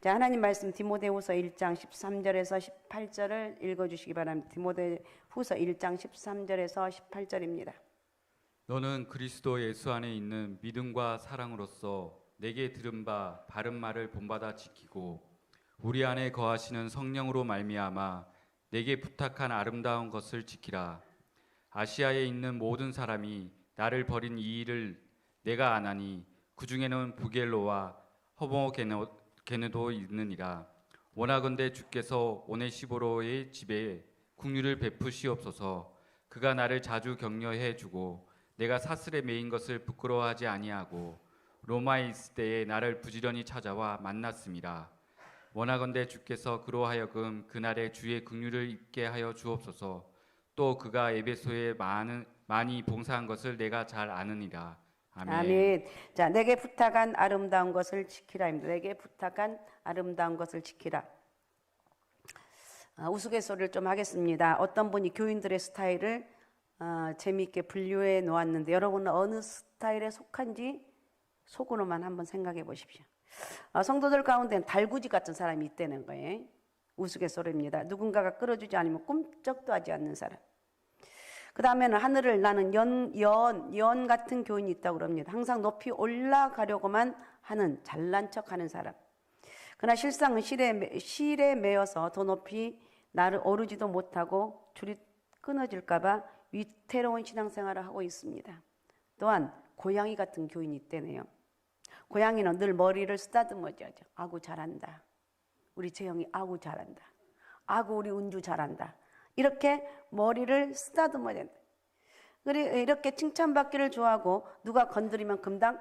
자, 하나님 말씀 디모데후서 1장 13절에서 18절을 읽어주시기 바랍니다. 디모데후서 1장 13절에서 18절입니다. 너는 그리스도 예수 안에 있는 믿음과 사랑으로서 내게 들은 바 바른 말을 본받아 지키고 우리 안에 거하시는 성령으로 말미암아 내게 부탁한 아름다운 것을 지키라. 아시아에 있는 모든 사람이 나를 버린 이 일을 내가 아나니 그 중에는 부겔로와 허모게네도 있느니라. 원하건대 주께서 오네시보로의 집에 국류를 베푸시옵소서. 그가 나를 자주 격려해 주고 내가 사슬에 매인 것을 부끄러워하지 아니하고 로마에 있을 때에 나를 부지런히 찾아와 만났음이라. 원하건대 주께서 그로 하여금 그날에 주의 긍휼을 입게 하여 주옵소서. 또 그가 에베소에 많이 봉사한 것을 내가 잘 아느니라. 아멘. 아멘. 자, 내게 부탁한 아름다운 것을 지키라입니다. 내게 부탁한 아름다운 것을 지키라. 우스갯소리를 좀 하겠습니다. 어떤 분이 교인들의 스타일을 재미있게 분류해 놓았는데 여러분은 어느 스타일에 속한지 속으로만 한번 생각해 보십시오. 성도들 가운데는 달구지 같은 사람이 있다는 거예요. 우스갯소리입니다. 누군가가 끌어주지 않으면 꿈쩍도 하지 않는 사람. 그 다음에는 하늘을 나는 연 같은 교인이 있다고 그럽니다. 항상 높이 올라가려고만 하는 잘난 척하는 사람. 그러나 실상은 실에 매여서 더 높이 나를 오르지도 못하고 줄이 끊어질까봐 위태로운 신앙생활을 하고 있습니다. 또한 고양이 같은 교인이 있다네요. 고양이는 늘 머리를 쓰다듬어줘요. 아구 잘한다. 우리 재영이 아구 잘한다. 아구 우리 은주 잘한다. 이렇게 머리를 쓰다듬어야 된다. 이렇게 칭찬받기를 좋아하고 누가 건드리면 금방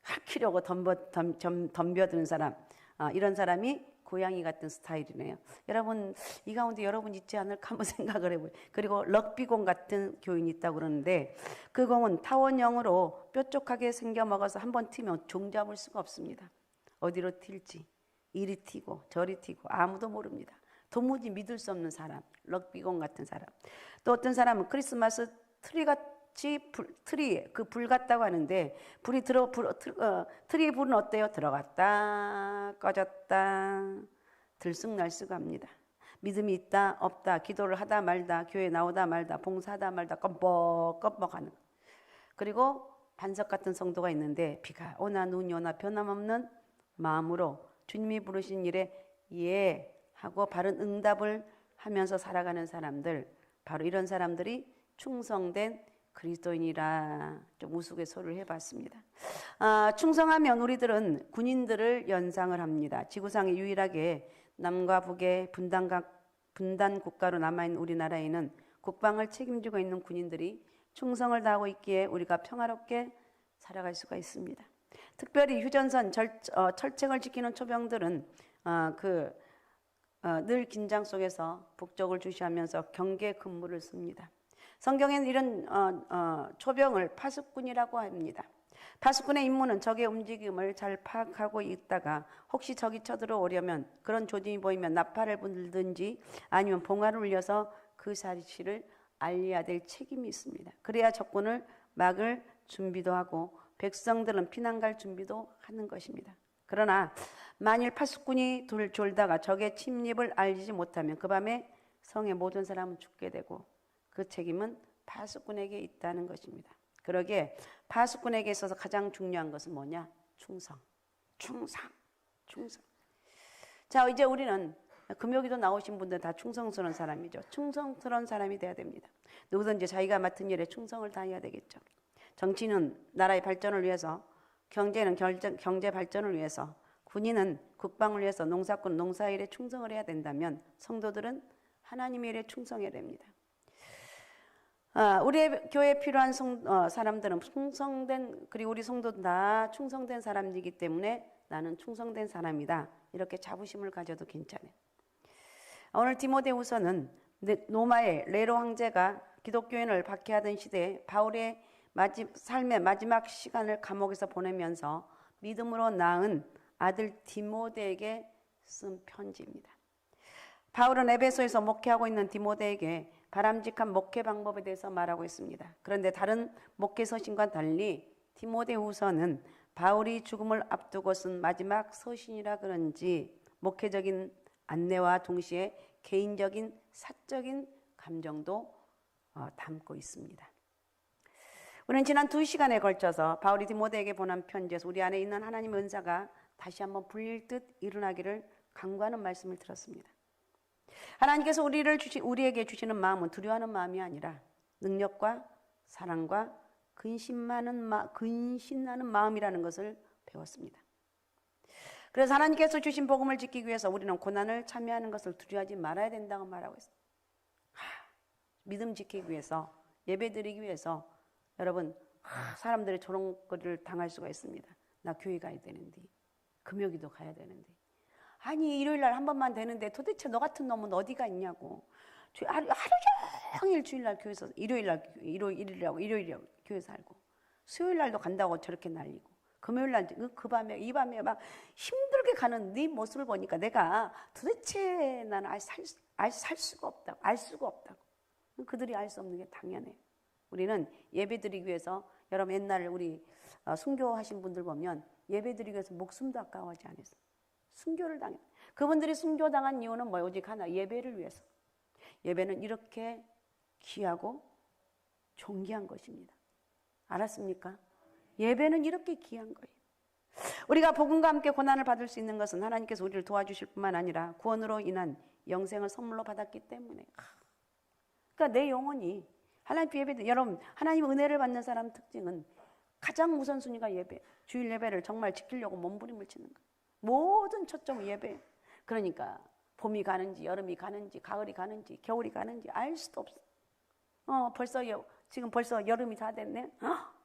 핥히려고 덤벼드는 사람. 이런 사람이 고양이 같은 스타일이네요. 여러분, 이 가운데 여러분 있지 않을까 한번 생각을 해보세요. 그리고 럭비공 같은 교인이 있다고 그러는데 그 공은 타원형으로 뾰족하게 생겨먹어서 한번 튀면 종잡을 수가 없습니다. 어디로 튈지 이리 튀고 저리 튀고 아무도 모릅니다. 도무지 믿을 수 없는 사람, 럭비공 같은 사람. 또 어떤 사람은 크리스마스 트리같이 그 불 같다고 하는데 트리의 불은 어때요? 들어갔다 꺼졌다 들쑥날쑥합니다. 믿음이 있다 없다, 기도를 하다 말다, 교회 나오다 말다, 봉사하다 말다 껌뻑껌뻑하는. 그리고 반석 같은 성도가 있는데 비가 오나 눈이 오나 변함없는 마음으로 주님이 부르신 일에 예 하고 바른 응답을 하면서 살아가는 사람들, 바로 이런 사람들이 충성된 그리스도인이라 좀 우스갯소리를 해봤습니다. 충성하면 우리들은 군인들을 연상을 합니다. 지구상에 유일하게 남과 북의 분단 국가로 남아있는 우리나라에는 국방을 책임지고 있는 군인들이 충성을 다하고 있기에 우리가 평화롭게 살아갈 수가 있습니다. 특별히 휴전선 철책을 지키는 초병들은 늘 긴장 속에서 북적을 주시하면서 경계 근무를 씁니다. 성경에는 이런 초병을 파수꾼이라고 합니다. 파수꾼의 임무는 적의 움직임을 잘 파악하고 있다가 혹시 적이 쳐들어오려면 그런 조짐이 보이면 나팔을 불든지 아니면 봉화를 울려서 그 사실을 알려야 될 책임이 있습니다. 그래야 적군을 막을 준비도 하고 백성들은 피난 갈 준비도 하는 것입니다. 그러나 만일 파수꾼이 졸다가 적의 침입을 알리지 못하면 그 밤에 성의 모든 사람은 죽게 되고 그 책임은 파수꾼에게 있다는 것입니다. 그러기에 파수꾼에게 있어서 가장 중요한 것은 뭐냐? 충성. 자, 이제 우리는 금요기도 나오신 분들 다 충성스러운 사람이죠. 충성스러운 사람이 돼야 됩니다. 누구든지 자기가 맡은 일에 충성을 다해야 되겠죠. 정치는 나라의 발전을 위해서, 경제는 경제 발전을 위해서, 군인은 국방을 위해서, 농사꾼은 농사일에 충성을 해야 된다면 성도들은 하나님의 일에 충성해야 됩니다. 우리의 교회에 필요한 사람들은 충성된, 그리고 우리 성도도 다 충성된 사람이기 때문에 나는 충성된 사람이다, 이렇게 자부심을 가져도 괜찮아요. 오늘 디모데후서는 로마의 네로 황제가 기독교인을 박해하던 시대에 바울의 삶의 마지막 시간을 감옥에서 보내면서 믿음으로 낳은 아들 디모데에게 쓴 편지입니다. 바울은 에베소에서 목회하고 있는 디모데에게 바람직한 목회 방법에 대해서 말하고 있습니다. 그런데 다른 목회 서신과 달리 디모데후서는 바울이 죽음을 앞두고 쓴 마지막 서신이라 그런지 목회적인 안내와 동시에 개인적인 사적인 감정도 담고 있습니다. 우리는 지난 2시간에 걸쳐서 바울이 디모데에게 보낸 편지에서 우리 안에 있는 하나님의 은사가 다시 한번 불릴 듯 일어나기를 간구하는 말씀을 들었습니다. 하나님께서 우리에게 주시는 마음은 두려워하는 마음이 아니라 능력과 사랑과 근신나는 마음이라는 것을 배웠습니다. 그래서 하나님께서 주신 복음을 지키기 위해서 우리는 고난을 참여하는 것을 두려워하지 말아야 된다고 말하고 있습니다. 믿음 지키기 위해서, 예배드리기 위해서 여러분 사람들이 저런 거를 당할 수가 있습니다. 나 교회 가야 되는데, 금요기도 가야 되는데, 아니 일요일 날 한 번만 되는데 도대체 너 같은 놈은 어디가 있냐고. 하루 종일 주일날 교회에서 일요일이라고 교회 살고, 수요일 날도 간다고 저렇게 날리고, 금요일 날 그 밤에 이 밤에 막 힘들게 가는 네 모습을 보니까 내가 도대체 나는 살 수가 없다고, 알 수가 없다고. 그들이 알 수 없는 게 당연해요. 우리는 예배드리기 위해서, 여러분 옛날 우리 순교하신 분들 보면 예배드리기 위해서 목숨도 아까워하지 않았어요. 순교를 당해. 그분들이 순교당한 이유는 뭐예요? 오직 하나, 예배를 위해서. 예배는 이렇게 귀하고 존귀한 것입니다. 알았습니까? 예배는 이렇게 귀한 거예요. 우리가 복음과 함께 고난을 받을 수 있는 것은 하나님께서 우리를 도와주실 뿐만 아니라 구원으로 인한 영생을 선물로 받았기 때문에. 그러니까 내 영혼이 하나님 예배, 여러분 하나님 은혜를 받는 사람 특징은 가장 우선순위가 예배. 주일 예배를 정말 지키려고 몸부림을 치는 거예요. 모든 초점 예배. 그러니까 봄이 가는지 여름이 가는지 가을이 가는지 겨울이 가는지 알 수도 없어. 지금 벌써 여름이 다 됐네.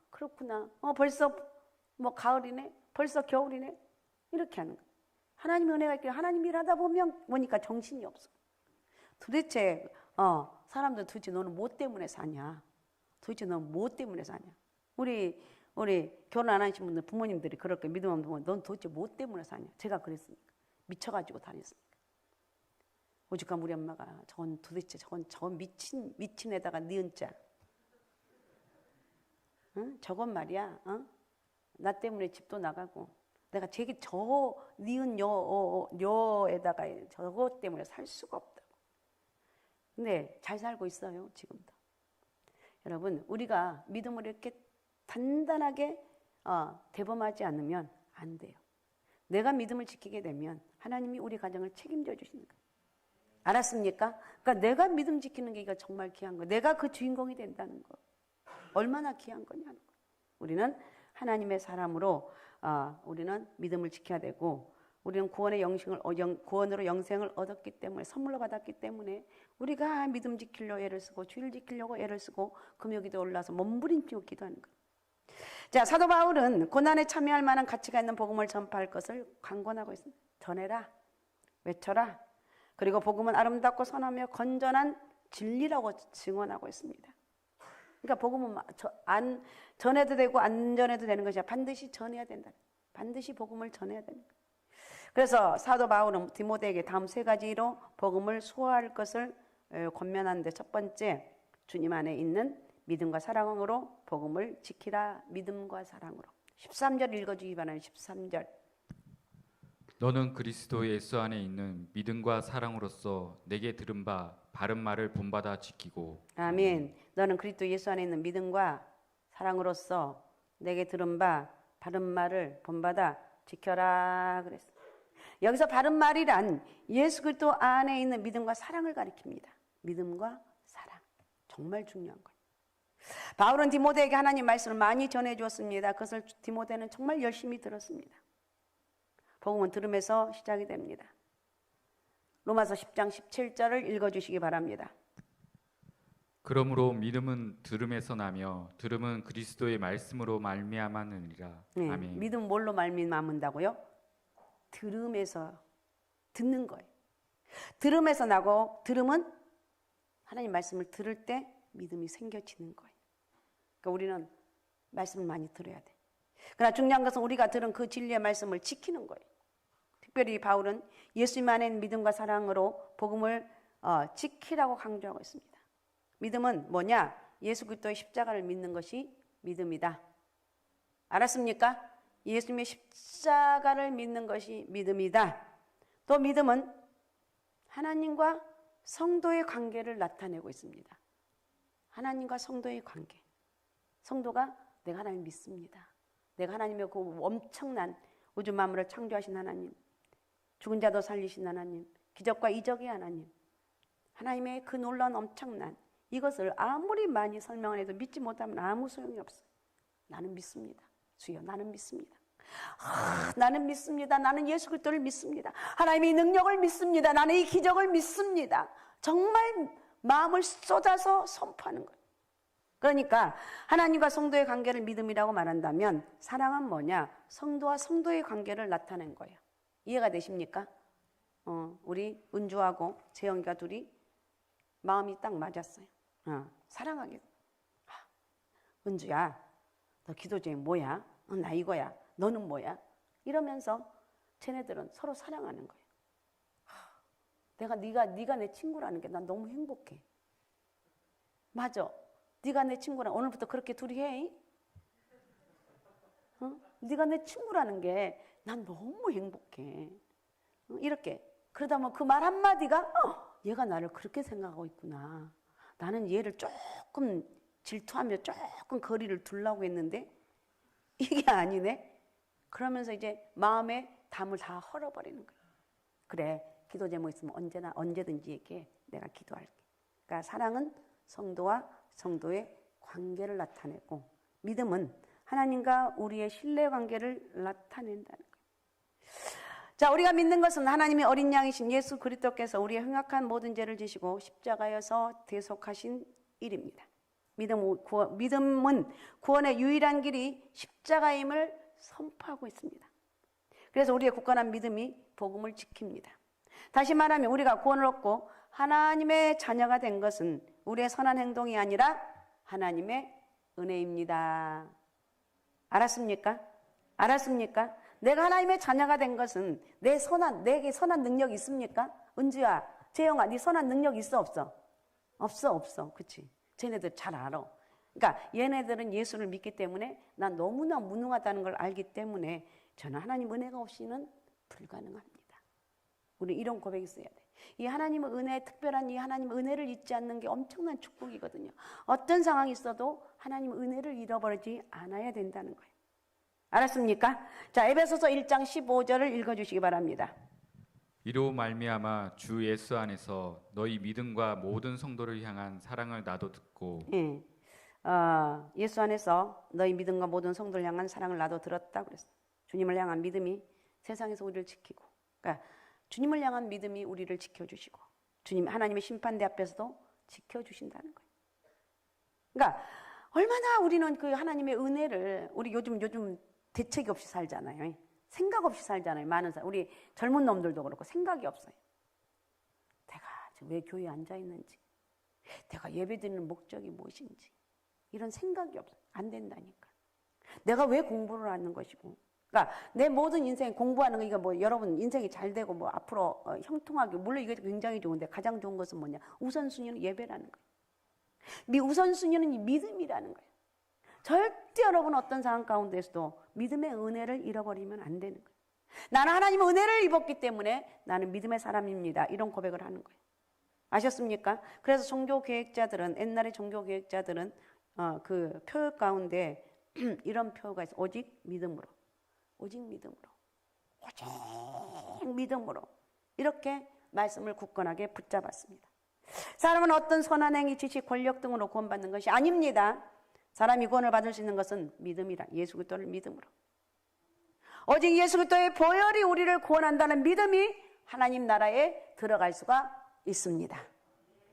그렇구나. 벌써 뭐 가을이네. 벌써 겨울이네. 이렇게 하는 거예요. 하나님의 은혜가 있기를 하나님 일하다 보니까 정신이 없어. 도대체 사람들 도대체 너는 뭐 때문에 사냐? 도대체 너는 뭐 때문에 사냐? 우리 결혼 안 하신 분들 부모님들이 그렇게 믿으면 넌 도대체 뭐 때문에 사냐? 제가 그랬으니까. 미쳐가지고 다녔으니까. 오죽하면 우리 엄마가 저건 미친 애다가 니은 자. 응? 저건 말이야. 나 때문에 집도 나가고 내가 저 니은 여에다가 저것 때문에 살 수가 없다고. 근데 잘 살고 있어요, 지금도. 여러분, 우리가 믿음을 이렇게 단단하게 대범하지 않으면 안 돼요. 내가 믿음을 지키게 되면 하나님이 우리 가정을 책임져 주시는 거예요. 알았습니까? 그러니까 내가 믿음 지키는 게 이거 정말 귀한 거예요. 내가 그 주인공이 된다는 거. 얼마나 귀한 거냐는 거예요. 우리는 하나님의 사람으로 우리는 믿음을 지켜야 되고, 우리는 구원으로 영생을 얻었기 때문에, 선물로 받았기 때문에 우리가 믿음 지키려고 애를 쓰고 주일 지키려고 애를 쓰고 금요기도 올라서 몸부림치고 기도하는 거예요. 자, 사도 바울은 고난에 참여할 만한 가치가 있는 복음을 전파할 것을 강권하고 있습니다. 전해라, 외쳐라. 그리고 복음은 아름답고 선하며 건전한 진리라고 증언하고 있습니다. 그러니까 복음은 전해도 되고 안 전해도 되는 것이 아니라 반드시 전해야 된다. 반드시 복음을 전해야 되는 거예요. 그래서 사도 바울은 디모데에게 다음 3가지로 복음을 수호할 것을 권면하는데, 첫 번째, 주님 안에 있는 믿음과 사랑으로 복음을 지키라. 믿음과 사랑으로. 13절 읽어주기 바랍니다. 13절. 너는 그리스도 예수 안에 있는 믿음과 사랑으로서 내게 들은 바 바른 말을 본받아 지키고. 아멘. 너는 그리스도 예수 안에 있는 믿음과 사랑으로서 내게 들은 바 바른 말을 본받아 지켜라 그랬어. 여기서 바른 말이란 예수 그리스도 안에 있는 믿음과 사랑을 가리킵니다. 믿음과 사랑. 정말 중요한 거예요. 바울은 디모데에게 하나님 말씀을 많이 전해 주었습니다. 그것을 디모데는 정말 열심히 들었습니다. 복음은 들음에서 시작이 됩니다. 로마서 10장 17절을 읽어주시기 바랍니다. 그러므로 믿음은 들음에서 나며 들음은 그리스도의 말씀으로 말미암았느니라. 네, 아멘. 믿음 뭘로 말미암는다고요? 들음에서 듣는 거예요. 들음에서 나고, 들음은 하나님 말씀을 들을 때 믿음이 생겨지는 거예요. 그러니까 우리는 말씀을 많이 들어야 돼. 그러나 중요한 것은 우리가 들은 그 진리의 말씀을 지키는 거예요. 특별히 바울은 예수님 안에 있는 믿음과 사랑으로 복음을 지키라고 강조하고 있습니다. 믿음은 뭐냐? 예수 그리스도의 십자가를 믿는 것이 믿음이다. 알았습니까? 예수님의 십자가를 믿는 것이 믿음이다. 또 믿음은 하나님과 성도의 관계를 나타내고 있습니다. 하나님과 성도의 관계. 성도가 내가 하나님 믿습니다. 내가 하나님의 그 엄청난 우주 만물을 창조하신 하나님, 죽은 자도 살리신 하나님, 기적과 이적의 하나님, 하나님의 그 놀라운 엄청난 이것을 아무리 많이 설명을 해도 믿지 못하면 아무 소용이 없어요. 나는 믿습니다. 주여, 나는 믿습니다. 나는 믿습니다. 나는 예수 그리스도를 믿습니다. 하나님의 능력을 믿습니다. 나는 이 기적을 믿습니다. 정말 마음을 쏟아서 선포하는 거예요. 그러니까 하나님과 성도의 관계를 믿음이라고 말한다면 사랑은 뭐냐? 성도와 성도의 관계를 나타낸 거예요. 이해가 되십니까? 우리 은주하고 재영이가 둘이 마음이 딱 맞았어요. 사랑하게. 은주야, 너 기도 중에 뭐야? 나 이거야. 너는 뭐야? 이러면서 쟤네들은 서로 사랑하는 거예요. 네가 내 친구라는 게 난 너무 행복해. 맞아. 네가 내 친구라. 오늘부터 그렇게 둘이 해. 네가 내 친구라는 게 난 너무 행복해. 이렇게. 그러다 보면 그 말 한마디가 얘가 나를 그렇게 생각하고 있구나. 나는 얘를 조금 질투하며 조금 거리를 두려고 했는데 이게 아니네. 그러면서 이제 마음의 담을 다 헐어버리는 거예요. 그래, 기도 제목 있으면 언제든지 얘기해. 내가 기도할게. 그러니까 사랑은 성도와 성도의 관계를 나타내고 믿음은 하나님과 우리의 신뢰관계를 나타낸다는 거예요. 자, 우리가 믿는 것은 하나님의 어린 양이신 예수 그리스도께서 우리의 흉악한 모든 죄를 지시고 십자가에서 대속하신 일입니다. 믿음은 구원의 유일한 길이 십자가임을 선포하고 있습니다. 그래서 우리의 굳건한 믿음이 복음을 지킵니다. 다시 말하면 우리가 구원을 얻고 하나님의 자녀가 된 것은 우리의 선한 행동이 아니라 하나님의 은혜입니다. 알았습니까? 알았습니까? 내가 하나님의 자녀가 된 것은 내게 선한 능력이 있습니까? 은주야, 재영아, 네 선한 능력 있어 없어? 없어. 그치? 쟤네들 잘 알아. 그러니까 얘네들은 예수를 믿기 때문에 난 너무나 무능하다는 걸 알기 때문에 저는 하나님 은혜가 없이는 불가능합니다. 우리 이런 고백이 있어야 돼. 이 하나님의 은혜, 특별한 이 하나님의 은혜를 잊지 않는 게 엄청난 축복이거든요. 어떤 상황이 있어도 하나님의 은혜를 잃어버리지 않아야 된다는 거예요. 알았습니까? 자, 에베소서 1장 15절을 읽어주시기 바랍니다. 이로 말미암아 주 예수 안에서 너희 믿음과 모든 성도를 향한 사랑을 나도 듣고 예수 안에서 너희 믿음과 모든 성도를 향한 사랑을 나도 들었다 그랬어요. 주님을 향한 믿음이 세상에서 우리를 지키고, 그러니까 주님을 향한 믿음이 우리를 지켜주시고 주님 하나님의 심판대 앞에서도 지켜주신다는 거예요. 그러니까 얼마나 우리는 그 하나님의 은혜를 우리 요즘 대책이 없이 살잖아요. 생각 없이 살잖아요. 많은 사람, 우리 젊은 놈들도 그렇고 생각이 없어요. 내가 왜 교회에 앉아 있는지, 내가 예배드리는 목적이 무엇인지 이런 생각이 없어요. 안 된다니까. 내가 왜 공부를 하는 것이고, 그러니까 내 모든 인생 공부하는 거, 이거 뭐 여러분 인생이 잘 되고 뭐 앞으로 형통하게, 물론 이게 굉장히 좋은데 가장 좋은 것은 뭐냐? 우선순위는 예배라는 거예요. 우선순위는 이 믿음이라는 거예요. 절대 여러분 어떤 상황 가운데서도 믿음의 은혜를 잃어버리면 안 되는 거예요. 나는 하나님의 은혜를 입었기 때문에 나는 믿음의 사람입니다. 이런 고백을 하는 거예요. 아셨습니까? 그래서 종교계획자들은, 옛날에 종교계획자들은 그 표 가운데 이런 표가 있어요. 오직 믿음으로. 오직 믿음으로. 오직 믿음으로. 이렇게 말씀을 굳건하게 붙잡았습니다. 사람은 어떤 선한 행위, 지식, 권력 등으로 구원받는 것이 아닙니다. 사람이 구원을 받을 수 있는 것은 믿음이라. 예수 그리스도를 믿음으로. 오직 예수 그리스도의 보혈이 우리를 구원한다는 믿음이 하나님 나라에 들어갈 수가 있습니다.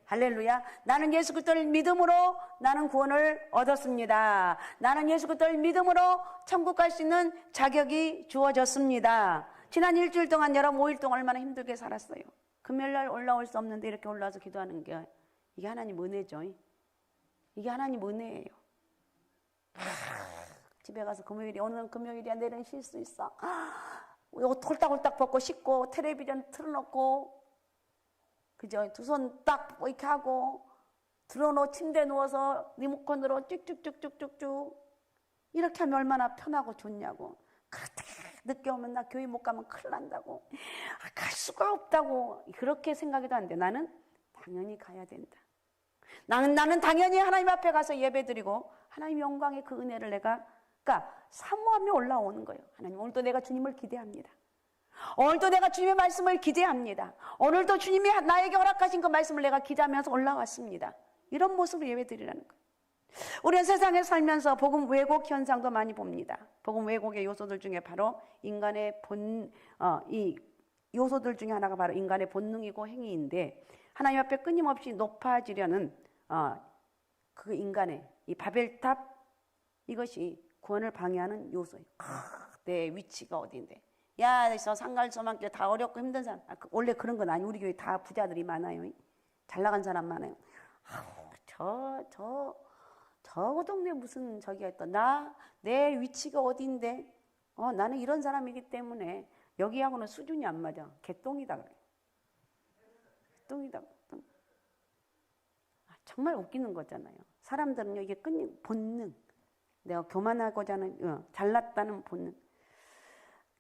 할렐루야. 나는 예수 그리스도를 믿음으로 나는 구원을 얻었습니다. 나는 예수 그리스도를 믿음으로 천국 갈 수 있는 자격이 주어졌습니다. 지난 일주일 동안 여러분 5일 동안 얼마나 힘들게 살았어요. 금요일날 올라올 수 없는데 이렇게 올라와서 기도하는 게 이게 하나님 은혜죠. 이게 하나님 은혜예요. 집에 가서 오늘은 금요일이야, 내일은 쉴 수 있어. 옷 홀딱홀딱 벗고 씻고 텔레비전 틀어놓고, 그죠? 두 손 딱 이렇게 하고 침대에 누워서 리모컨으로 쭉쭉쭉쭉쭉쭉 이렇게 하면 얼마나 편하고 좋냐고. 그렇게 늦게 오면 나 교회 못 가면 큰일 난다고, 갈 수가 없다고 그렇게 생각해도 안 돼. 나는 당연히 가야 된다. 나는 당연히 하나님 앞에 가서 예배드리고 하나님 영광의 그 은혜를 내가 그러니까 사모하며 올라오는 거예요. 하나님, 오늘도 내가 주님을 기대합니다. 오늘도 내가 주님의 말씀을 기대합니다. 오늘도 주님이 나에게 허락하신 그 말씀을 내가 기대하면서 올라왔습니다. 이런 모습을 예배드리라는 거예요. 우리는 세상에 살면서 복음 왜곡 현상도 많이 봅니다. 복음 왜곡의 요소들 중에 바로 인간의 이 요소들 중에 하나가 바로 인간의 본능이고 행위인데, 하나님 앞에 끊임없이 높아지려는 그 인간의 이 바벨탑, 이것이 구원을 방해하는 요소예요. 내 위치가 어디인데, 야, 저 상갈소망길 다 어렵고 힘든 사람. 원래 그런 건 아니. 우리 교회 다 부자들이 많아요. 잘 나간 사람 많아요. 저 동네 무슨 저기가 있다. 내 위치가 어디인데, 나는 이런 사람이기 때문에 여기하고는 수준이 안 맞아. 개똥이다 그래. 개똥이다. 정말 웃기는 거잖아요. 사람들은요, 이게 본능. 내가 교만하고자 하는, 잘났다는 본능.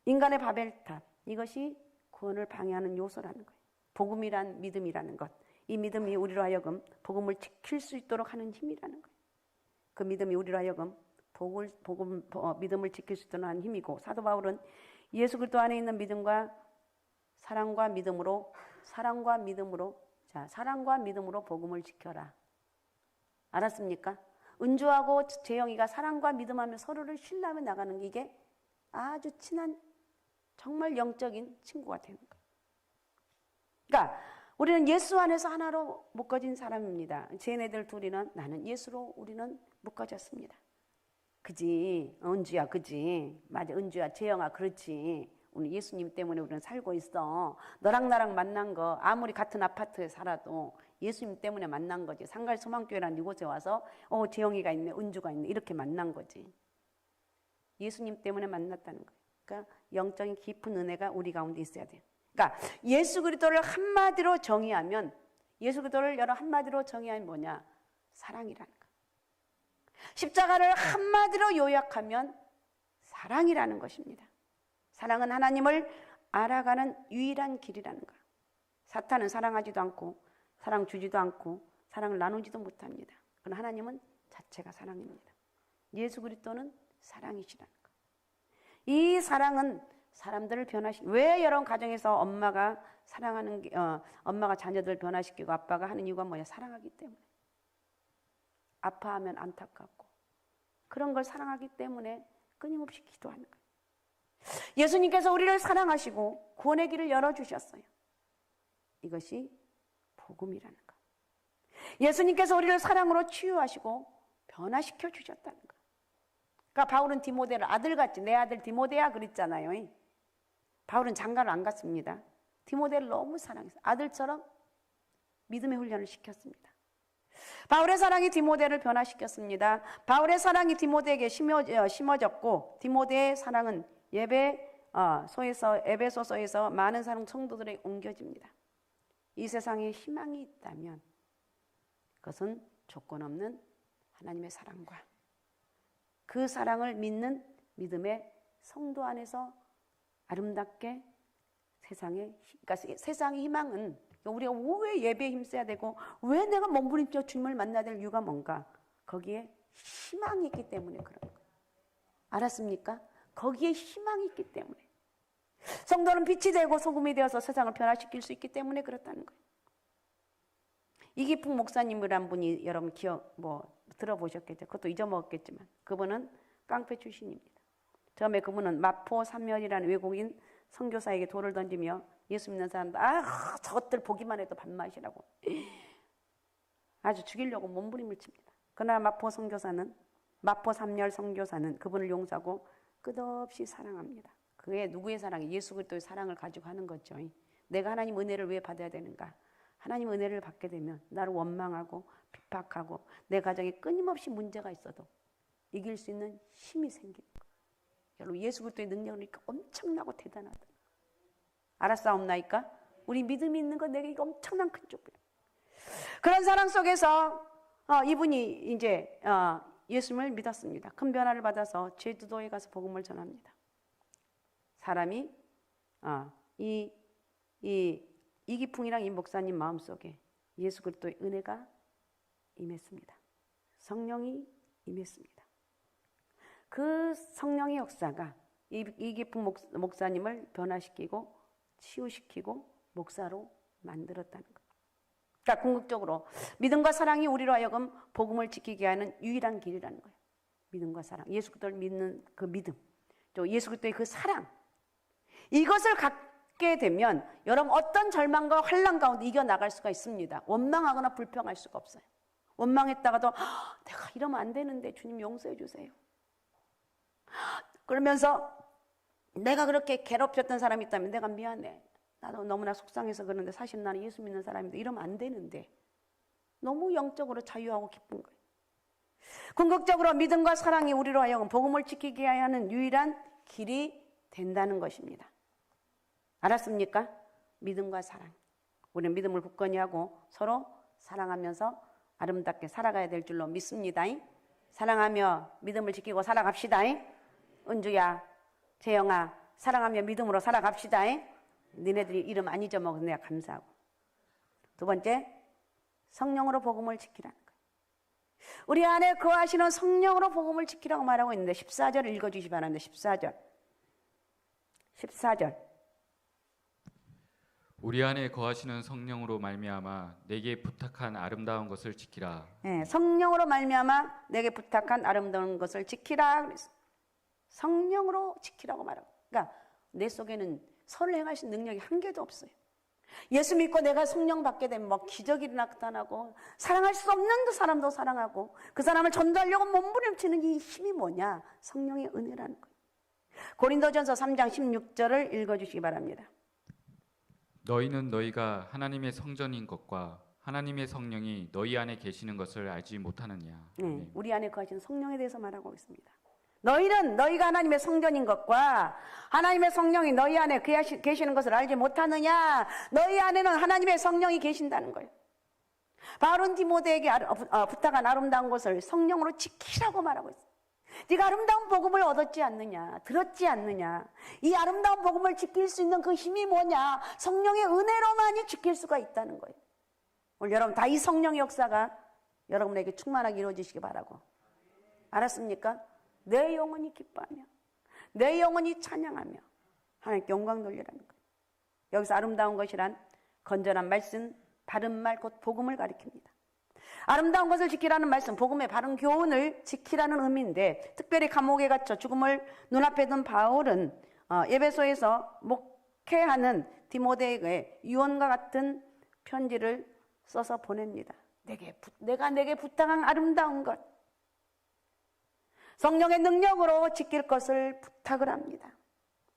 인간의 바벨탑, 이것이 구원을 방해하는 요소라는 거예요. 복음이란 믿음이라는 것. 이 믿음이 우리로 하여금 복음을 지킬 수 있도록 하는 힘이라는 거예요. 그 믿음이 우리로 하여금 믿음을 지킬 수 있도록 하는 힘이고, 사도 바울은 예수 그리스도 안에 있는 믿음과 사랑과 믿음으로 복음을 지켜라. 알았습니까? 은주하고 재영이가 사랑과 믿음하며 서로를 신뢰하며 나가는 게 이게 아주 친한 정말 영적인 친구가 되는 거예요. 그러니까 우리는 예수 안에서 하나로 묶어진 사람입니다. 쟤네들 둘이는 나는 예수로 우리는 묶어졌습니다. 그지? 은주야, 그지? 맞아, 은주야, 재영아, 그렇지. 오늘 예수님 때문에 우리는 살고 있어. 너랑 나랑 만난 거 아무리 같은 아파트에 살아도 예수님 때문에 만난 거지. 상갈소망교회라는 이곳에 와서 재영이가 있네, 은주가 있네, 이렇게 만난 거지. 예수님 때문에 만났다는 거예요. 그러니까 영적인 깊은 은혜가 우리 가운데 있어야 돼요. 그러니까 예수 그리스도를 한마디로 정의하면, 뭐냐? 사랑이라는 거예요. 십자가를 한마디로 요약하면 사랑이라는 것입니다. 사랑은 하나님을 알아가는 유일한 길이라는 거예요. 사탄은 사랑하지도 않고 사랑 주지도 않고 사랑을 나누지도 못합니다. 그러나 하나님은 자체가 사랑입니다. 예수 그리스도는 사랑이시라는 거예요. 이 사랑은 사람들을 왜 여러 가정에서 엄마가 엄마가 자녀들을 변화시키고 아빠가 하는 이유가 뭐냐? 사랑하기 때문에. 아파하면 안타깝고 그런 걸 사랑하기 때문에 끊임없이 기도하는 거예요. 예수님께서 우리를 사랑하시고 구원의 길을 열어주셨어요. 이것이 복음이라는 거. 예수님께서 우리를 사랑으로 치유하시고 변화시켜 주셨다는 거. 그러니까 바울은 디모데를 아들같이, 내 아들 디모데야 그랬잖아요. 바울은 장가를 안 갔습니다. 디모데를 너무 사랑했어요. 아들처럼 믿음의 훈련을 시켰습니다. 바울의 사랑이 디모데를 변화시켰습니다. 바울의 사랑이 디모데에게 심어졌고, 디모데의 사랑은 에베소서에서 많은 사랑 성도들에게 옮겨집니다. 이 세상에 희망이 있다면 그것은 조건 없는 하나님의 사랑과 그 사랑을 믿는 믿음의 성도 안에서 아름답게 그러니까 세상의 희망은, 우리가 왜 예배에 힘써야 되고 왜 내가 몸부림쳐 주님을 만나야 될 이유가 뭔가? 거기에 희망이 있기 때문에 그런 거예요. 알았습니까? 거기에 희망이 있기 때문에. 성도는 빛이 되고 소금이 되어서 세상을 변화시킬 수 있기 때문에 그렇다는 거예요. 이기풍 목사님이란 분이 여러분 들어보셨겠죠. 그것도 잊어먹었겠지만 그분은 깡패 출신입니다. 처음에 그분은 마포 삼면이라는 외국인 선교사에게 돌을 던지며 예수 믿는 사람들 저것들 보기만 해도 밥맛이라고 아주 죽이려고 몸부림을 칩니다. 그러나 마포 삼열 선교사는 그분을 용서하고 끝없이 사랑합니다. 그게 누구의 사랑이? 예수 그리스도의 사랑을 가지고 하는 거죠. 내가 하나님 은혜를 왜 받아야 되는가? 하나님 은혜를 받게 되면 나를 원망하고 핍박하고 내 가정에 끊임없이 문제가 있어도 이길 수 있는 힘이 생기는 거예요. 여러분, 예수 그리스도의 능력은 이렇게 엄청나고 대단하다. 알았사옵나이까? 우리 믿음이 있는 건 내게 이거 엄청난 큰 축복이에요. 그런 사랑 속에서 이분이 이제 예수님을 믿었습니다. 큰 변화를 받아서 제주도에 가서 복음을 전합니다. 사람이 이기풍이랑 이 목사님 마음속에 예수 그리스도의 은혜가 임했습니다. 성령이 임했습니다. 그 성령의 역사가 이기풍 목사님을 변화시키고 치유시키고 목사로 만들었다는 거예요. 그러니까 궁극적으로 믿음과 사랑이 우리로 하여금 복음을 지키게 하는 유일한 길이라는 거예요. 믿음과 사랑, 예수 그리스도를 믿는 그 믿음, 또 예수 그리스도의 그 사랑, 이것을 갖게 되면 여러분 어떤 절망과 환난 가운데 이겨나갈 수가 있습니다. 원망하거나 불평할 수가 없어요. 원망했다가도 내가 이러면 안 되는데 주님 용서해 주세요. 그러면서 내가 그렇게 괴롭혔던 사람이 있다면 내가 미안해. 나도 너무나 속상해서 그러는데 사실 나는 예수 믿는 사람인데 이러면 안 되는데 너무 영적으로 자유하고 기쁜 거예요. 궁극적으로 믿음과 사랑이 우리로 하여금 복음을 지키게 하는 유일한 길이 된다는 것입니다. 알았습니까? 믿음과 사랑. 우리는 믿음을 굳건히 하고 서로 사랑하면서 아름답게 살아가야 될 줄로 믿습니다. 사랑하며 믿음을 지키고 살아갑시다. 은주야, 재영아, 사랑하며 믿음으로 살아갑시다. 너네들이 이름 안 잊어먹어서 내가 감사하고. 두 번째, 성령으로 복음을 지키라는 거예요. 우리 안에 거하시는 성령으로 복음을 지키라고 말하고 있는데 14절 읽어주시기 바랍니다. 14절. 우리 안에 거하시는 성령으로 말미암아 내게 부탁한 아름다운 것을 지키라. 네, 성령으로 말미암아 내게 부탁한 아름다운 것을 지키라. 성령으로 지키라고 말하고. 그러니까 내 속에는 선을 행하신 능력이 한 개도 없어요. 예수 믿고 내가 성령 받게 되면 막 기적이 나타나고 사랑할 수 없는 그 사람도 사랑하고 그 사람을 전도하려고 몸부림치는 이 힘이 뭐냐? 성령의 은혜라는 거예요. 고린도전서 3장 16절을 읽어주시기 바랍니다. 너희는 너희가 하나님의 성전인 것과 하나님의 성령이 너희 안에 계시는 것을 알지 못하느냐. 네, 우리 안에 거하시는 성령에 대해서 말하고 있습니다. 너희는 너희가 하나님의 성전인 것과 하나님의 성령이 너희 안에 계시는 것을 알지 못하느냐. 너희 안에는 하나님의 성령이 계신다는 거예요. 바울은 디모데에게 부탁한 아름다운 것을 성령으로 지키라고 말하고 있어요. 네가 아름다운 복음을 얻었지 않느냐, 들었지 않느냐. 이 아름다운 복음을 지킬 수 있는 그 힘이 뭐냐? 성령의 은혜로만이 지킬 수가 있다는 거예요. 오늘 여러분 다 이 성령의 역사가 여러분에게 충만하게 이루어지시기 바라고. 알았습니까? 내 영혼이 기뻐하며 내 영혼이 찬양하며 하나님께 영광 돌리라는 거예요. 여기서 아름다운 것이란 건전한 말씀, 바른 말, 곧 복음을 가리킵니다. 아름다운 것을 지키라는 말씀, 복음의 바른 교훈을 지키라는 의미인데, 특별히 감옥에 갇혀 죽음을 눈앞에 둔 바울은 에베소에서 목회하는 디모데에게 유언과 같은 편지를 써서 보냅니다. 내가 내게 부탁한 아름다운 것, 성령의 능력으로 지킬 것을 부탁을 합니다.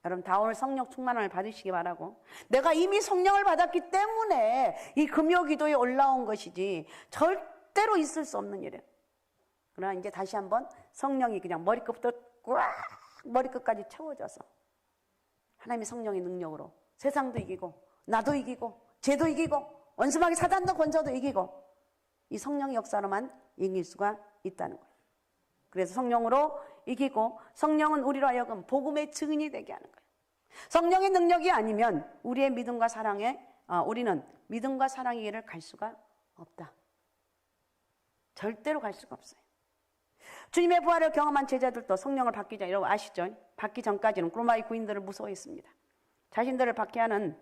여러분 다 오늘 성령 충만을 받으시기 바라고. 내가 이미 성령을 받았기 때문에 이 금요기도에 올라온 것이지 절대로 있을 수 없는 일이에요. 그러나 이제 다시 한번 성령이 그냥 머리끝부터 꽉 머리끝까지 채워져서 하나님의 성령의 능력으로 세상도 이기고 나도 이기고 죄도 이기고 원수마귀 사단도 권세도 이기고 이 성령의 역사로만 이길 수가 있다는 거예요. 그래서 성령으로 이기고 성령은 우리로 하여금 복음의 증인이 되게 하는 거예요. 성령의 능력이 아니면 우리의 믿음과 사랑에 우리는 믿음과 사랑의 길을 갈 수가 없다. 절대로 갈 수가 없어요. 주님의 부활을 경험한 제자들도 성령을 받기 전, 여러분 아시죠? 받기 전까지는 로마의 구인들을 무서워했습니다. 자신들을 박해하는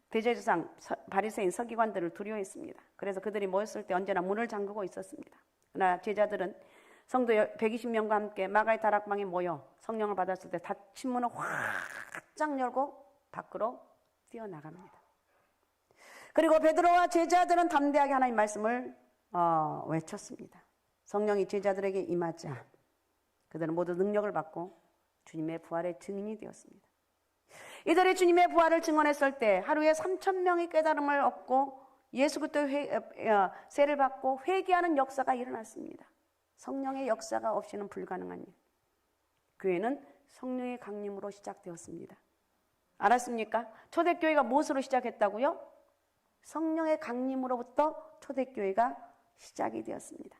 대제사장 바리새인 서기관들을 두려워했습니다. 그래서 그들이 모였을 때 언제나 문을 잠그고 있었습니다. 그러나 제자들은 성도 120명과 함께 마가의 다락방에 모여 성령을 받았을 때 닫힌 문을 활짝 열고 밖으로 뛰어나갑니다. 그리고 베드로와 제자들은 담대하게 하나님의 말씀을 외쳤습니다. 성령이 제자들에게 임하자 그들은 모두 능력을 받고 주님의 부활의 증인이 되었습니다. 이들이 주님의 부활을 증언했을 때 하루에 3,000명의 깨달음을 얻고 예수 그리스도의 세를 받고 회개하는 역사가 일어났습니다. 성령의 역사가 없이는 불가능한 일. 교회는 성령의 강림으로 시작되었습니다. 알았습니까? 초대교회가 무엇으로 시작했다고요? 성령의 강림으로부터 초대교회가 시작이 되었습니다.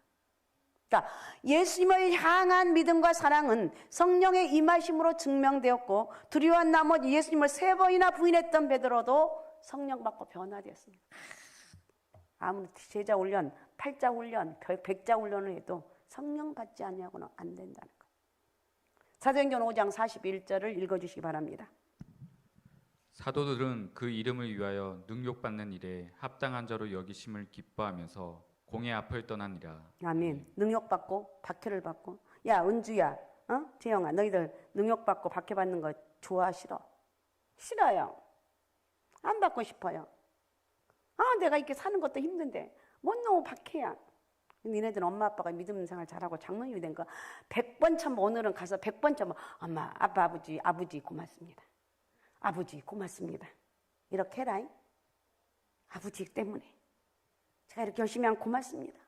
그러니까 예수님을 향한 믿음과 사랑은 성령의 임하심으로 증명되었고 두려워한 나머지 예수님을 3번이나 부인했던 베드로도 성령 받고 변화되었습니다. 아무리 제자 훈련, 팔자 훈련, 백자 훈련을 해도 성령 받지 않냐고는 안 된다는 거예요. 사도행전 5장 41절을 읽어주시기 바랍니다. 사도들은 그 이름을 위하여 능력받는 일에 합당한 자로 여기심을 기뻐하면서 공회 앞을 떠나니라. 아멘. 능력 받고 박해를 받고. 야 은주야, 재영아, 너희들 능력 받고 박해 받는 거 좋아 싫어? 싫어요. 안 받고 싶어요. 내가 이렇게 사는 것도 힘든데 뭔 너무 박해야. 니네들은 엄마 아빠가 믿음 생활 잘하고 장로님이 된 거 100번 참 오늘은 가서 100번 참 엄마 아빠 아버지 고맙습니다. 아버지 고맙습니다. 이렇게 해라. 아버지 때문에 제가 이렇게 열심히 하면 고맙습니다.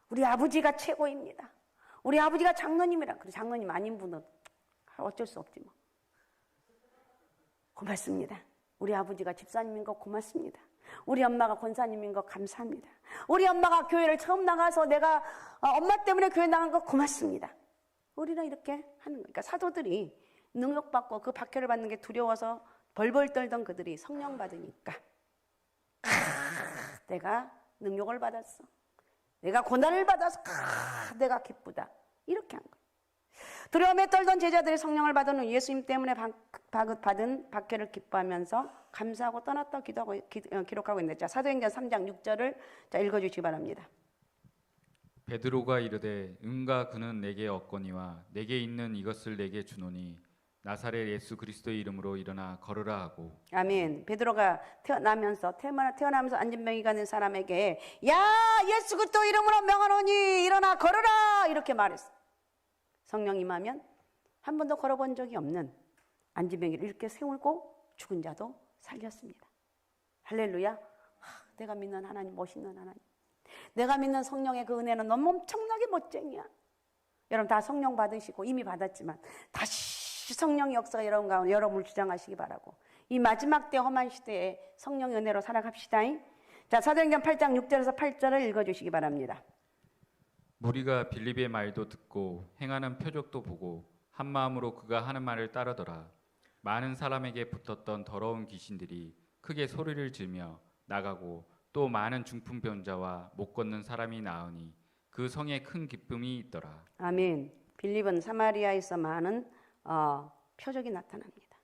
우리 아버지가 최고입니다. 우리 아버지가 장로님이라. 그래 장로님 아닌 분은 어쩔 수 없지 뭐. 고맙습니다. 우리 아버지가 집사님인 거 고맙습니다. 우리 엄마가 권사님인 거 감사합니다. 우리 엄마가 교회를 처음 나가서 내가 엄마 때문에 교회 나간 거 고맙습니다. 우리는 이렇게 하는 거니까. 그러니까 사도들이 능력받고 그 박해를 받는 게 두려워서 벌벌 떨던 그들이 성령 받으니까 내가 능력을 받았어. 내가 고난을 받아서 내가 기쁘다. 이렇게 한 거예요. 두려움에 떨던 제자들이 성령을 받은 후 예수님 때문에 받은 박해를 기뻐하면서 감사하고 떠났다고 기록하고 있는데, 자, 사도행전 3장 6절을 자, 읽어주시기 바랍니다. 베드로가 이르되 은과 그는 내게 없거니와 내게 있는 이것을 내게 주노니 나사렛 예수 그리스도의 이름으로 일어나 걸으라 하고. 아멘. 베드로가 태어나면서 안진병이가 된 사람에게 야 예수 그리스도 이름으로 명하노니 일어나 걸으라 이렇게 말했어. 성령 임하면 한 번도 걸어본 적이 없는 안진병이를 이렇게 세우고 죽은 자도 살렸습니다. 할렐루야. 내가 믿는 하나님 멋있는 하나님. 내가 믿는 성령의 그 은혜는 너무 엄청나게 멋쟁이야. 여러분 다 성령 받으시고 이미 받았지만 다시 성령의 역사가 여러분 가운데 여러분을 주장하시기 바라고, 이 마지막 때 험한 시대에 성령의 은혜로 살아갑시다. 자, 사도행전 8장 6절에서 8절을 읽어주시기 바랍니다. 무리가 빌립의 말도 듣고 행하는 표적도 보고 한 마음으로 그가 하는 말을 따르더라. 많은 사람에게 붙었던 더러운 귀신들이 크게 소리를 지르며 나가고 또 많은 중풍병자와 못 걷는 사람이 나으니 그 성에 큰 기쁨이 있더라. 아멘. 빌립은 사마리아에서 많은 표적이 나타납니다.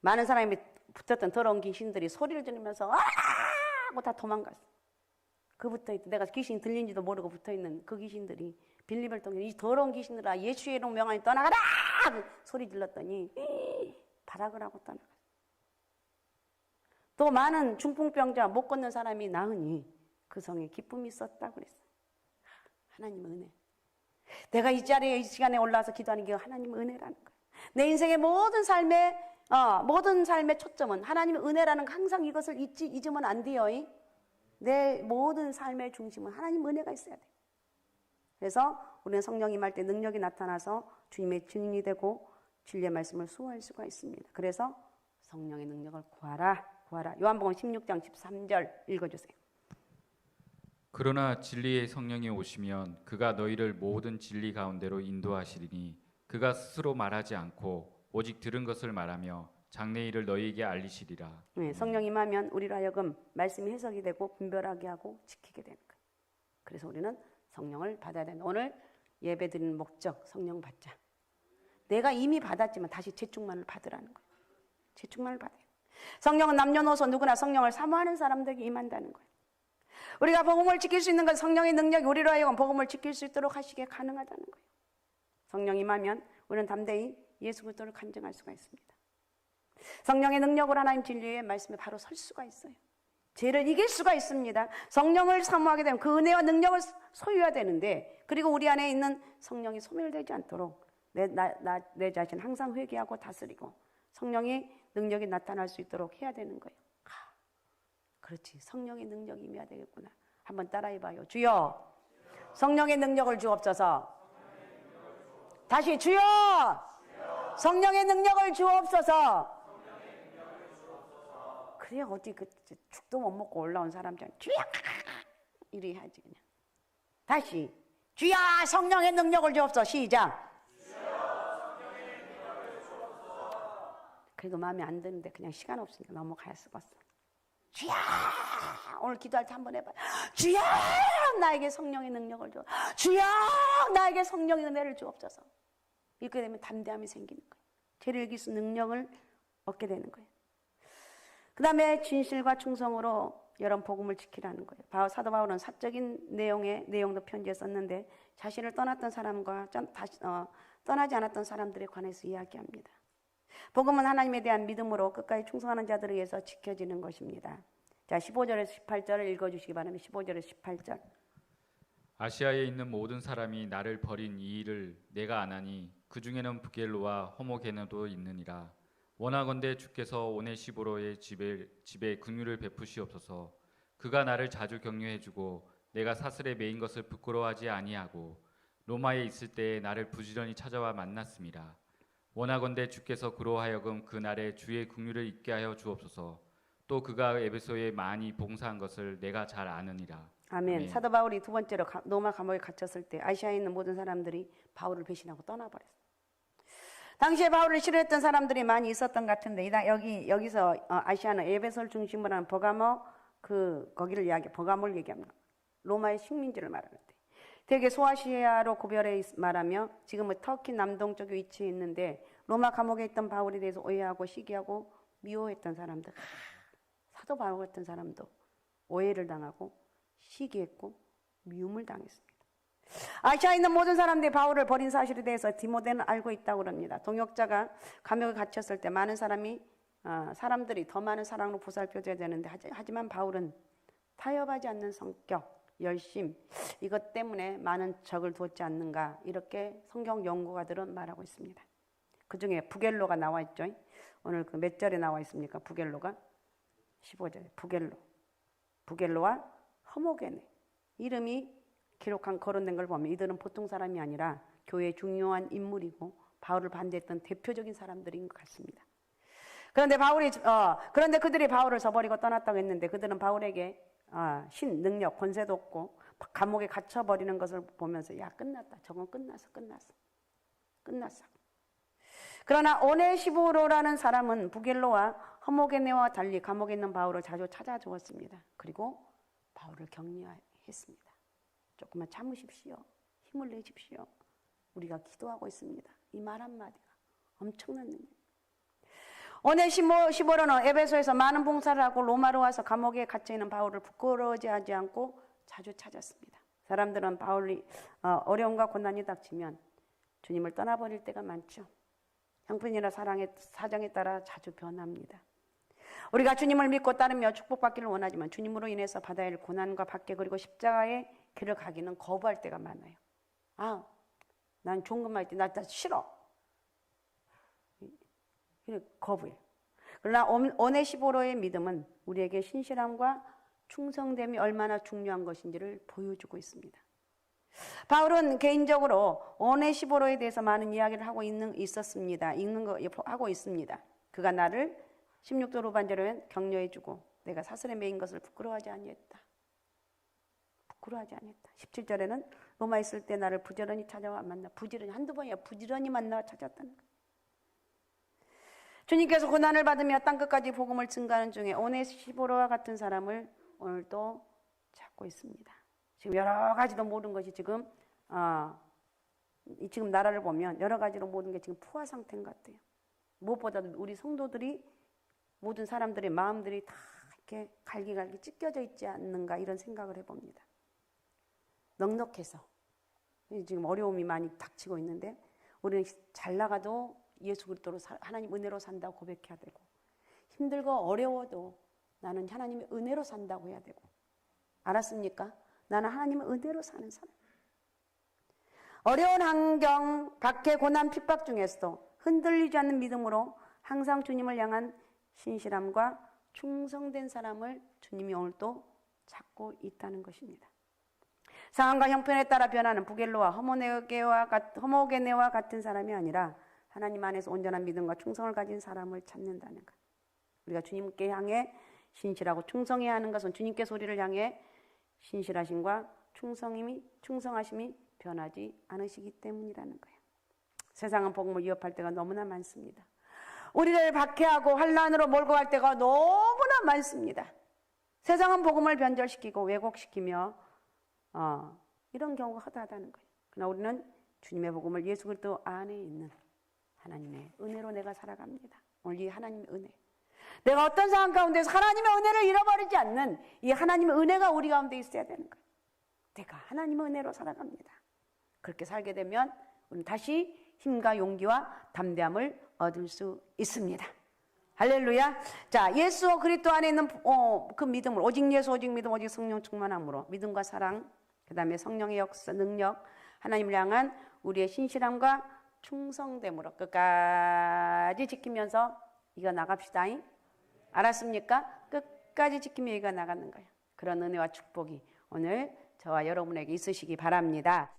많은 사람이 붙었던 더러운 귀신들이 소리를 지르면서 하고 다 도망갔어. 그 붙어있던, 내가 귀신이 들린지도 모르고 붙어있는 그 귀신들이 빌립을 통해 이 더러운 귀신들아 예수의 이름 명하니 떠나가라 소리 질렀더니 발악을 하고 떠나갔어. 또 많은 중풍병자 못 걷는 사람이 나으니 그 성에 기쁨이 있었다고 그랬어요. 하나님의 은혜. 내가 이 자리에 이 시간에 올라와서 기도하는 게 하나님의 은혜라는 거예요. 내 인생의 모든 삶의 초점은 하나님의 은혜라는 거, 항상 이것을 잊으면 안 돼요. 내 모든 삶의 중심은 하나님 은혜가 있어야 돼. 그래서 우리는 성령 임할 때 능력이 나타나서 주님의 증인이 되고 진리의 말씀을 수호할 수가 있습니다. 그래서 성령의 능력을 구하라. 요한복음 16장 13절 읽어주세요. 그러나 진리의 성령이 오시면 그가 너희를 모든 진리 가운데로 인도하시리니 그가 스스로 말하지 않고 오직 들은 것을 말하며 장래 일을 너희에게 알리시리라. 네, 성령 임하면 우리로 하여금 말씀이 해석이 되고 분별하게 하고 지키게 되는 거예요. 그래서 우리는 성령을 받아야 된다. 오늘 예배 드리는 목적, 성령 받자. 내가 이미 받았지만 다시 재충만을 받으라는 거예요. 재충만을 받아요. 성령은 남녀노소 누구나 성령을 사모하는 사람들에게 임한다는 거예요. 우리가 복음을 지킬 수 있는 건 성령의 능력이 우리로 하여금 복음을 지킬 수 있도록 하시기에 가능하다는 거예요. 성령 임하면 우리는 담대히 예수 그리스도를 간증할 수가 있습니다. 성령의 능력으로 하나님 진리의 말씀에 바로 설 수가 있어요. 죄를 이길 수가 있습니다. 성령을 사모하게 되면 그 은혜와 능력을 소유해야 되는데, 그리고 우리 안에 있는 성령이 소멸되지 않도록 내 자신 항상 회개하고 다스리고 성령의 능력이 나타날 수 있도록 해야 되는 거예요. 그렇지, 성령의 능력이 임해야 되겠구나. 한번 따라해봐요. 주여 성령의 능력을 주옵소서. 다시 주여 성령의 능력을 주옵소서. 그래 어디 그 죽도 못 먹고 올라온 사람들 주여 이래 해야지. 그냥 다시 주야 성령의 능력을 주옵소서. 시작. 그래도 마음에 안 드는데 그냥 시간 없으니까 넘어가야 쓰겠어. 주야, 오늘 기도할 때 한번 해봐요. 주야, 나에게 성령의 능력을 줘. 주야, 나에게 성령의 은혜를 주옵소서. 이렇게 되면 담대함이 생기는 거예요. 죄를 이길 수 있는 능력을 얻게 되는 거예요. 그 다음에 진실과 충성으로 여러분 복음을 지키라는 거예요. 사도 바울은 사적인 내용도 편지에 썼는데 자신을 떠났던 사람과 떠나지 않았던 사람들에 관해서 이야기합니다. 복음은 하나님에 대한 믿음으로 끝까지 충성하는 자들에 의해서 지켜지는 것입니다. 자, 15절에서 18절을 읽어주시기 바랍니다. 15절에서 18절. 아시아에 있는 모든 사람이 나를 버린 이 일을 내가 아나니 그 중에는 부겔로와 허모게네도 있느니라. 원하건대 주께서 오네시보로의 집에 긍휼을 베푸시옵소서. 그가 나를 자주 격려해주고 내가 사슬에 매인 것을 부끄러워하지 아니하고 로마에 있을 때에 나를 부지런히 찾아와 만났습니다. 원하건대 주께서 그로 하여금 그 날에 주의 긍휼을 잊게 하여 주옵소서. 또 그가 에베소에 많이 봉사한 것을 내가 잘 아느니라. 아멘. 아멘. 사도 바울이 두 번째로 로마 감옥에 갇혔을 때 아시아에 있는 모든 사람들이 바울을 배신하고 떠나버렸어요. 당시에 바울을 싫어했던 사람들이 많이 있었던 것 같은데 여기서 아시아는 에베소를 중심으로 하는 버가모를 얘기합니다. 로마의 식민지를 말하는데 대개 소아시아로 구별해 말하며 지금은 터키 남동쪽에 위치해 있는데 로마 감옥에 있던 바울에 대해서 오해하고 시기하고 미워했던 사람들, 사도 바울 같은 사람도 오해를 당하고 시기했고 미움을 당했습니다. 아시아에 있는 모든 사람들이 바울을 버린 사실에 대해서 디모데는 알고 있다고 합니다. 동역자가 감옥에 갇혔을 때 많은 사람들이 더 많은 사랑으로 보살펴줘야 되는데 하지만 바울은 타협하지 않는 성격, 열심, 이것 때문에 많은 적을 두었지 않는가, 이렇게 성경 연구가들은 말하고 있습니다. 그 중에 부겔로가 나와 있죠. 오늘 그 몇 절에 나와 있습니까? 부겔로가 15절에 부겔로와 허모게네 이름이 거론된 걸 보면 이들은 보통 사람이 아니라 교회의 중요한 인물이고 바울을 반대했던 대표적인 사람들인 것 같습니다. 그런데 그들이 바울을 저버리고 떠났다고 했는데 그들은 바울에게 능력, 권세도 없고 감옥에 갇혀버리는 것을 보면서 야, 끝났다. 저건 끝났어. 그러나 오네시보로라는 사람은 부겔로와 허모게네와 달리 감옥에 있는 바울을 자주 찾아주었습니다. 그리고 바울을 격려했습니다. 조금만 참으십시오. 힘을 내십시오. 우리가 기도하고 있습니다. 이 말 한마디가 엄청난 능력. 오네시보로는 에베소에서 많은 봉사를 하고 로마로 와서 감옥에 갇혀있는 바울을 부끄러워하지 않고 자주 찾았습니다. 사람들은 바울이 어려움과 고난이 닥치면 주님을 떠나버릴 때가 많죠. 형편이나 사정에 따라 자주 변합니다. 우리가 주님을 믿고 따르며 축복받기를 원하지만 주님으로 인해서 받아야 할 고난과 박해 그리고 십자가의 길을 가기는 거부할 때가 많아요. 난 좋은 것만 할 때 나 싫어. 거부해. 그러나 오네시보로의 믿음은 우리에게 신실함과 충성됨이 얼마나 중요한 것인지를 보여주고 있습니다. 바울은 개인적으로 오네시보로에 대해서 많은 이야기를 하고 있습니다. 그가 나를 16절 후반절에 격려해주고 내가 사슬에 매인 것을 부끄러워하지 아니했다. 17절에는 로마에 있을 때 나를 부지런히 찾아와 만나. 한두 번이야. 부지런히 만나 찾았다는 거예요. 주님께서 고난을 받으며 땅끝까지 복음을 증가하는 중에 오네시보로와 같은 사람을 오늘도 찾고 있습니다. 지금 여러 가지도 모든 것이 지금 나라를 보면 여러 가지로 모든 게 지금 포화 상태인 것 같아요. 무엇보다도 우리 성도들이 모든 사람들의 마음들이 다 이렇게 갈기갈기 찢겨져 있지 않는가 이런 생각을 해봅니다. 넉넉해서 지금 어려움이 많이 닥치고 있는데 우리는 잘 나가도 예수 그리스도로 하나님 은혜로 산다고 고백해야 되고 힘들고 어려워도 나는 하나님의 은혜로 산다고 해야 되고 알았습니까? 나는 하나님의 은혜로 사는 사람. 어려운 환경, 박해, 고난, 핍박 중에서도 흔들리지 않는 믿음으로 항상 주님을 향한 신실함과 충성된 사람을 주님이 오늘도 찾고 있다는 것입니다. 상황과 형편에 따라 변하는 부겔로와 허모게네와 같은 사람이 아니라 하나님 안에서 온전한 믿음과 충성을 가진 사람을 찾는다는 것. 우리가 주님께 향해 신실하고 충성해야 하는 것은 주님께 소리를 향해 신실하심과 충성하심이 변하지 않으시기 때문이라는 거예요. 세상은 복음을 위협할 때가 너무나 많습니다. 우리를 박해하고 환난으로 몰고 갈 때가 너무나 많습니다. 세상은 복음을 변절시키고 왜곡시키며 이런 경우가 허다하다는 거예요. 그러나 우리는 주님의 복음을 예수 그리스도 안에 있는 하나님의 은혜로 내가 살아갑니다. 오늘 이 하나님의 은혜, 내가 어떤 상황 가운데서 하나님의 은혜를 잃어버리지 않는 이 하나님의 은혜가 우리 가운데 있어야 되는 거예요. 내가 하나님의 은혜로 살아갑니다. 그렇게 살게 되면 우리는 다시 힘과 용기와 담대함을 얻을 수 있습니다. 할렐루야. 자, 예수 그리스도 안에 있는 그 믿음을, 오직 예수, 오직 믿음, 오직 성령 충만함으로 믿음과 사랑, 그 다음에 성령의 역사, 능력, 하나님을 향한 우리의 신실함과 충성됨으로 끝까지 지키면서 이거 나갑시다. 알았습니까? 끝까지 지키며 이거 나가는 거예요. 그런 은혜와 축복이 오늘 저와 여러분에게 있으시기 바랍니다.